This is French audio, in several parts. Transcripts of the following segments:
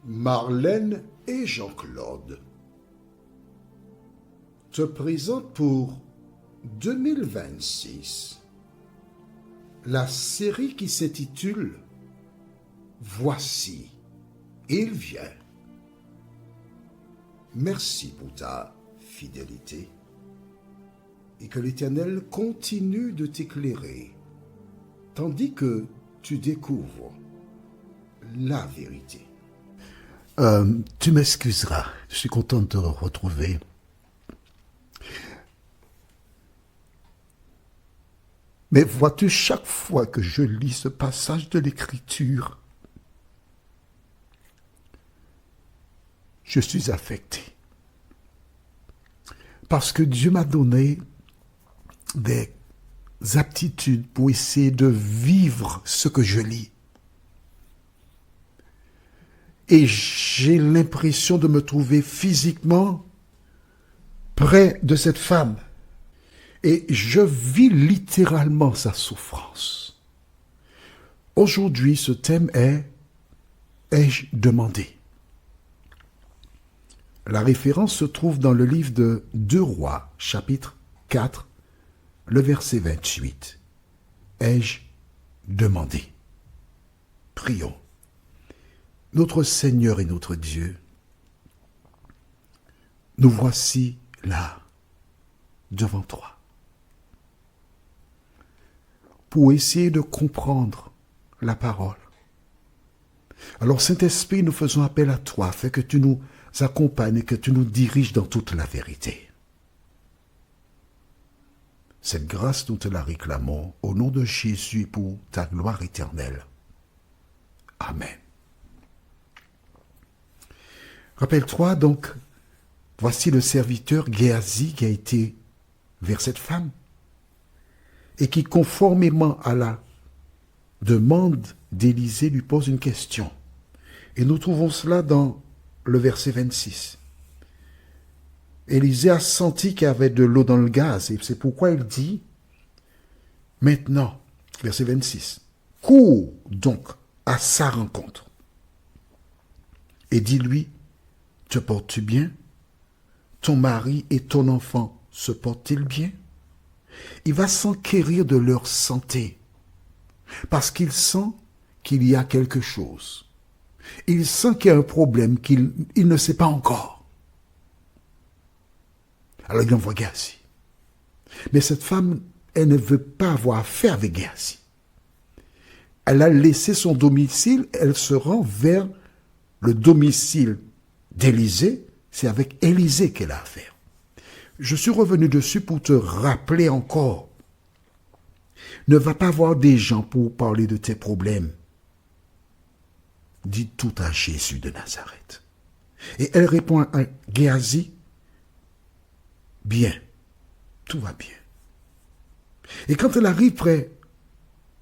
Marlène et Jean-Claude te présentent pour 2026 la série qui s'intitule « Voici, il vient ». Merci pour ta fidélité et que l'Éternel continue de t'éclairer tandis que tu découvres la vérité. Tu m'excuseras, je suis content de te retrouver. Mais vois-tu, chaque fois que je lis ce passage de l'Écriture, je suis affecté. Parce que Dieu m'a donné des aptitudes pour essayer de vivre ce que je lis. Et j'ai l'impression de me trouver physiquement près de cette femme. Et je vis littéralement sa souffrance. Aujourd'hui, ce thème est « Ai-je demandé ?» La référence se trouve dans le livre de 2 Rois, chapitre 4, le verset 28. « Ai-je demandé ?» Prions. Notre Seigneur et notre Dieu, nous voici là, devant toi, pour essayer de comprendre la parole. Alors, Saint-Esprit, nous faisons appel à toi, afin que tu nous accompagnes et que tu nous diriges dans toute la vérité. Cette grâce, nous te la réclamons au nom de Jésus pour ta gloire éternelle. Amen. Rappelle-toi donc, voici le serviteur Géasi qui a été vers cette femme et qui, conformément à la demande d'Élisée, lui pose une question. Et nous trouvons cela dans le verset 26. Élisée a senti qu'il y avait de l'eau dans le gaz et c'est pourquoi il dit, maintenant, verset 26, « Cours donc à sa rencontre et dis-lui, te portes-tu bien? Ton mari et ton enfant se portent-ils bien? » Il va s'enquérir de leur santé parce qu'il sent qu'il y a quelque chose. Il sent qu'il y a un problème qu'il ne sait pas encore. Alors il envoie Géasi. Mais cette femme, elle ne veut pas avoir affaire avec Géasi. Elle a laissé son domicile, elle se rend vers le domicile d'Élisée, c'est avec Élisée qu'elle a affaire. Je suis revenu dessus pour te rappeler encore. Ne va pas voir des gens pour parler de tes problèmes. Dis tout à Jésus de Nazareth. Et elle répond à Géasi, bien, tout va bien. Et quand elle arrive près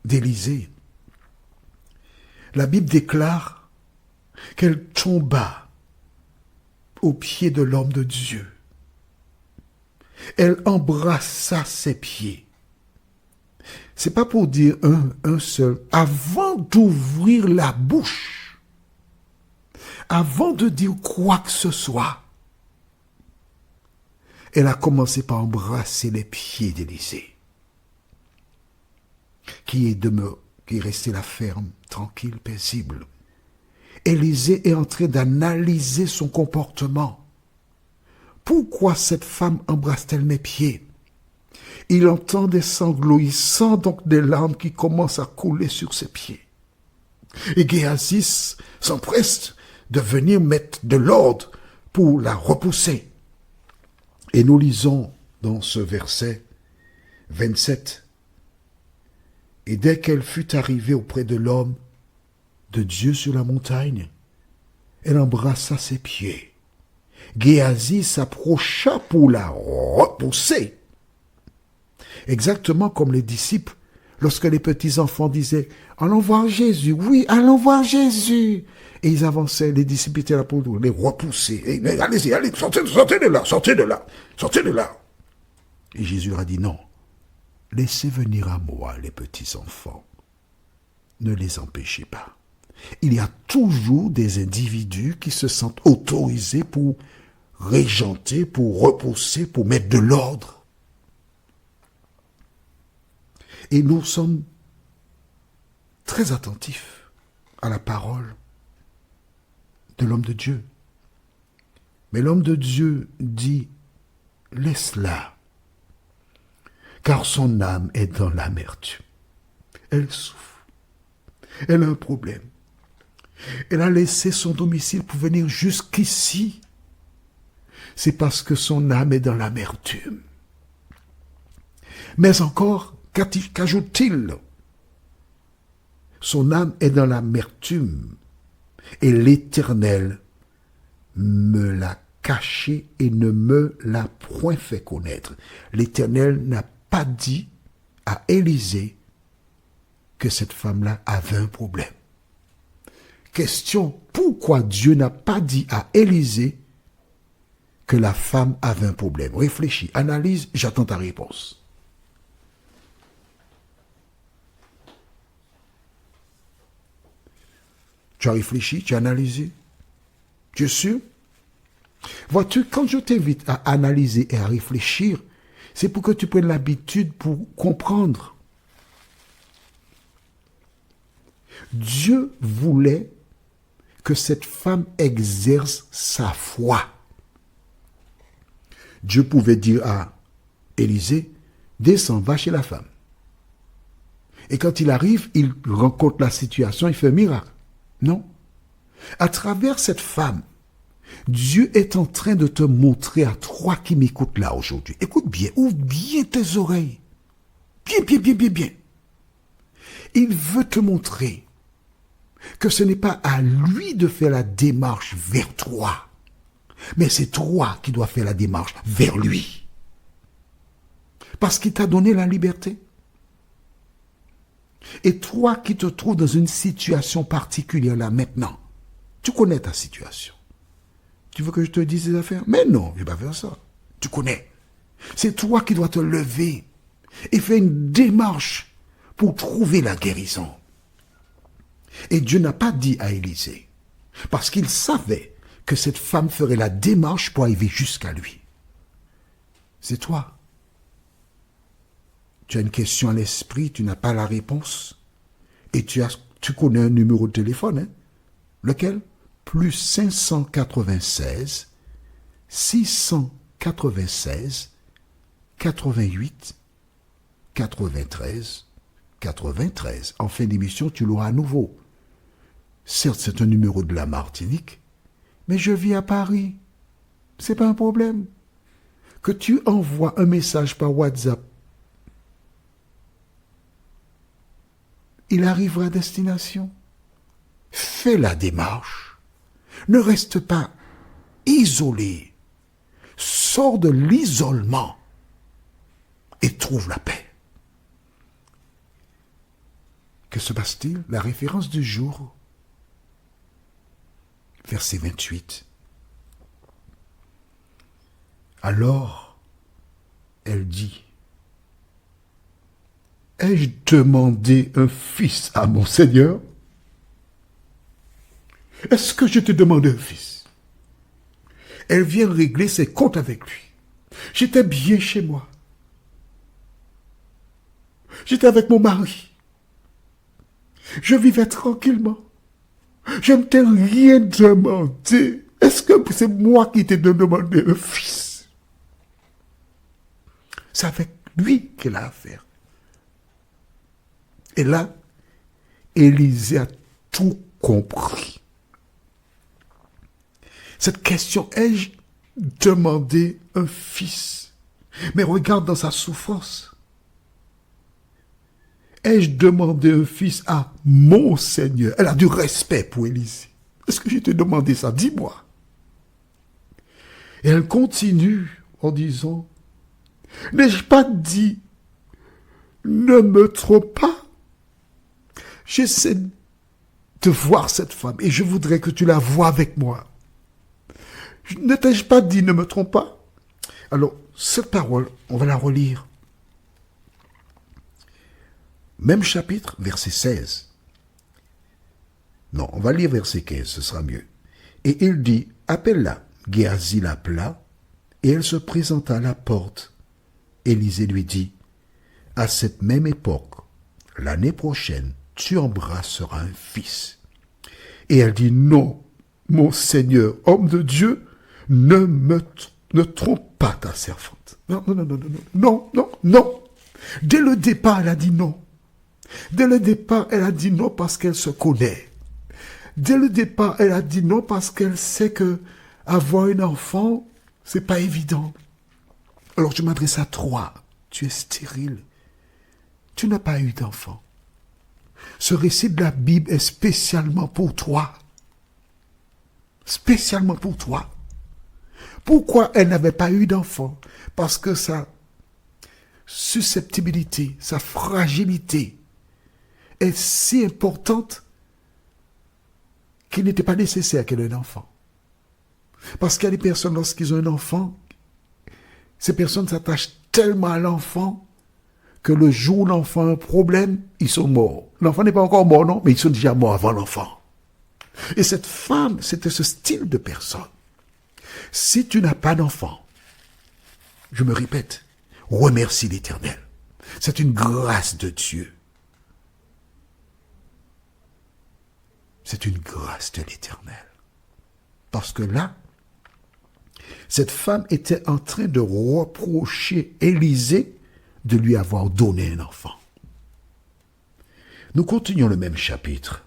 d'Élisée, la Bible déclare qu'elle tomba aux pieds de l'homme de Dieu. Elle embrassa ses pieds. C'est pas pour dire un seul. Avant d'ouvrir la bouche, avant de dire quoi que ce soit, elle a commencé par embrasser les pieds d'Élisée, qui est resté là ferme, tranquille, paisible. Élisée est en train d'analyser son comportement. Pourquoi cette femme embrasse-t-elle mes pieds? Il entend des sanglots, il sent donc des larmes qui commencent à couler sur ses pieds. Et Géasi s'empresse de venir mettre de l'ordre pour la repousser. Et nous lisons dans ce verset 27. Et dès qu'elle fut arrivée auprès de l'homme de Dieu sur la montagne, elle embrassa ses pieds. Géasi s'approcha pour la repousser. Exactement comme les disciples, lorsque les petits-enfants disaient « Allons voir Jésus, oui, allons voir Jésus !» Et ils avançaient, les disciples étaient là pour les repousser. Et, « Allez-y, allez, sortez de là, sortez de là, sortez de là !» Et Jésus leur a dit « Non, laissez venir à moi les petits-enfants, ne les empêchez pas. Il y a toujours des individus qui se sentent autorisés pour régenter, pour repousser, pour mettre de l'ordre. Et nous sommes très attentifs à la parole de l'homme de Dieu. Mais l'homme de Dieu dit, laisse-la, car son âme est dans l'amertume. Elle souffre. Elle a un problème. Elle a laissé son domicile pour venir jusqu'ici. C'est parce que son âme est dans l'amertume. Mais encore, qu'ajoute-t-il? Son âme est dans l'amertume. Et l'Éternel me l'a caché et ne me l'a point fait connaître. L'Éternel n'a pas dit à Élisée que cette femme-là avait un problème. Question, pourquoi Dieu n'a pas dit à Élisée que la femme avait un problème? Réfléchis, analyse, j'attends ta réponse. Tu as réfléchi, tu as analysé? Tu es sûr? Vois-tu, quand je t'invite à analyser et à réfléchir, c'est pour que tu prennes l'habitude pour comprendre. Dieu voulait que cette femme exerce sa foi. Dieu pouvait dire à Élisée, descends, va chez la femme. Et quand il arrive, il rencontre la situation, il fait un miracle. Non. À travers cette femme, Dieu est en train de te montrer à toi qui m'écoutes là aujourd'hui. Écoute bien, ouvre bien tes oreilles. Bien. Il veut te montrer que ce n'est pas à lui de faire la démarche vers toi, mais c'est toi qui dois faire la démarche vers lui. Parce qu'il t'a donné la liberté. Et toi qui te trouves dans une situation particulière là maintenant, tu connais ta situation. Tu veux que je te dise ces affaires? Mais non, je ne vais pas faire ça. Tu connais. C'est toi qui dois te lever et faire une démarche pour trouver la guérison. Et Dieu n'a pas dit à Élisée, parce qu'il savait que cette femme ferait la démarche pour arriver jusqu'à lui. C'est toi. Tu as une question à l'esprit, tu n'as pas la réponse, et tu connais un numéro de téléphone, hein? Lequel? Plus 596 696 88 93 93. En fin d'émission, tu l'auras à nouveau. Certes, c'est un numéro de la Martinique, mais je vis à Paris. C'est pas un problème. Que tu envoies un message par WhatsApp, il arrivera à destination. Fais la démarche. Ne reste pas isolé. Sors de l'isolement et trouve la paix. Que se passe-t-il? La référence du jour, verset 28. Alors, elle dit, ai-je demandé un fils à mon Seigneur? Est-ce que je t'ai demandé un fils? Elle vient régler ses comptes avec lui. J'étais bien chez moi. J'étais avec mon mari. Je vivais tranquillement. Je ne t'ai rien demandé. Est-ce que c'est moi qui t'ai demandé un fils? C'est avec lui qu'elle a affaire. Et là, Élisée a tout compris. Cette question, ai-je demandé un fils? Mais regarde dans sa souffrance. Ai-je demandé un fils à mon Seigneur? Elle a du respect pour Élisée. Est-ce que je t'ai demandé ça? Dis-moi. Et elle continue en disant, n'ai-je pas dit, ne me trompe pas? J'essaie de voir cette femme et je voudrais que tu la vois avec moi. Ne t'ai-je pas dit, ne me trompe pas? Alors, cette parole, on va la relire. Même chapitre, verset 16. Non, on va lire verset 15, ce sera mieux. Et il dit, appelle-la. Géasi l'appela, et elle se présenta à la porte. Élisée lui dit, à cette même époque, l'année prochaine, tu embrasseras un fils. Et elle dit, non, mon Seigneur, homme de Dieu, ne trompe pas ta servante. Non, non, non, non, non, non, non, non. Dès le départ, elle a dit non. Dès le départ, elle a dit non parce qu'elle se connaît. Dès le départ, elle a dit non parce qu'elle sait que avoir un enfant, c'est pas évident. Alors je m'adresse à toi. Tu es stérile. Tu n'as pas eu d'enfant. Ce récit de la Bible est spécialement pour toi. Spécialement pour toi. Pourquoi elle n'avait pas eu d'enfant? Parce que sa susceptibilité, sa fragilité est si importante qu'il n'était pas nécessaire qu'elle ait un enfant. Parce qu'il y a des personnes, lorsqu'ils ont un enfant, ces personnes s'attachent tellement à l'enfant que le jour où l'enfant a un problème, ils sont morts. L'enfant n'est pas encore mort, non, mais ils sont déjà morts avant l'enfant. Et cette femme, c'était ce style de personne. Si tu n'as pas d'enfant, je me répète, remercie l'Éternel. C'est une grâce de Dieu. C'est une grâce de l'Éternel. Parce que là, cette femme était en train de reprocher Élisée de lui avoir donné un enfant. Nous continuons le même chapitre.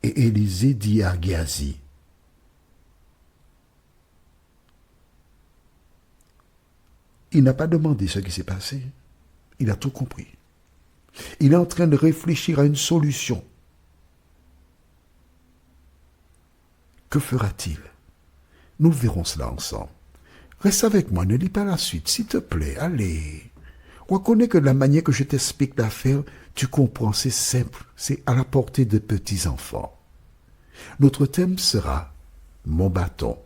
Et Élisée dit à Géasi, il n'a pas demandé ce qui s'est passé. Il a tout compris. Il est en train de réfléchir à une solution. Que fera-t-il? Nous verrons cela ensemble. Reste avec moi, ne lis pas la suite, s'il te plaît, allez. Reconnais que de la manière que je t'explique l'affaire, tu comprends, c'est simple, c'est à la portée de petits-enfants. Notre thème sera « Mon bâton ».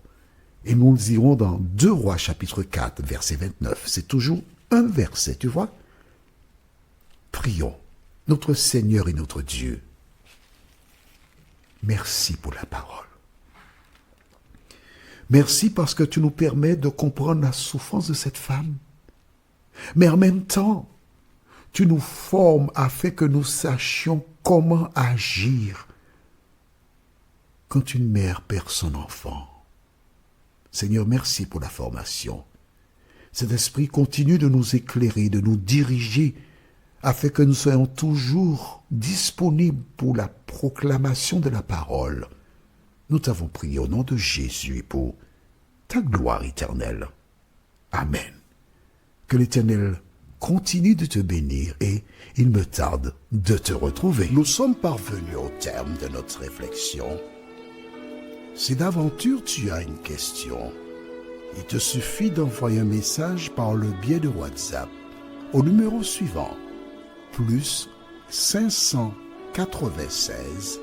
Et nous irons dans 2 Rois chapitre 4, verset 29. C'est toujours un verset, tu vois. Prions, notre Seigneur et notre Dieu. Merci pour la parole. Merci parce que tu nous permets de comprendre la souffrance de cette femme. Mais en même temps, tu nous formes afin que nous sachions comment agir quand une mère perd son enfant. Seigneur, merci pour la formation. Cet esprit continue de nous éclairer, de nous diriger, afin que nous soyons toujours disponibles pour la proclamation de la parole. Nous t'avons prié au nom de Jésus pour ta gloire éternelle. Amen. Que l'Éternel continue de te bénir et il me tarde de te retrouver. Nous sommes parvenus au terme de notre réflexion. Si d'aventure tu as une question, il te suffit d'envoyer un message par le biais de WhatsApp au numéro suivant, plus 596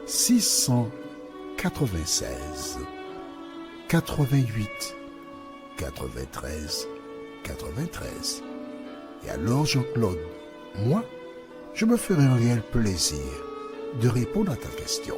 696 88 93 93. Et alors Jean-Claude, moi, je me ferai un réel plaisir de répondre à ta question.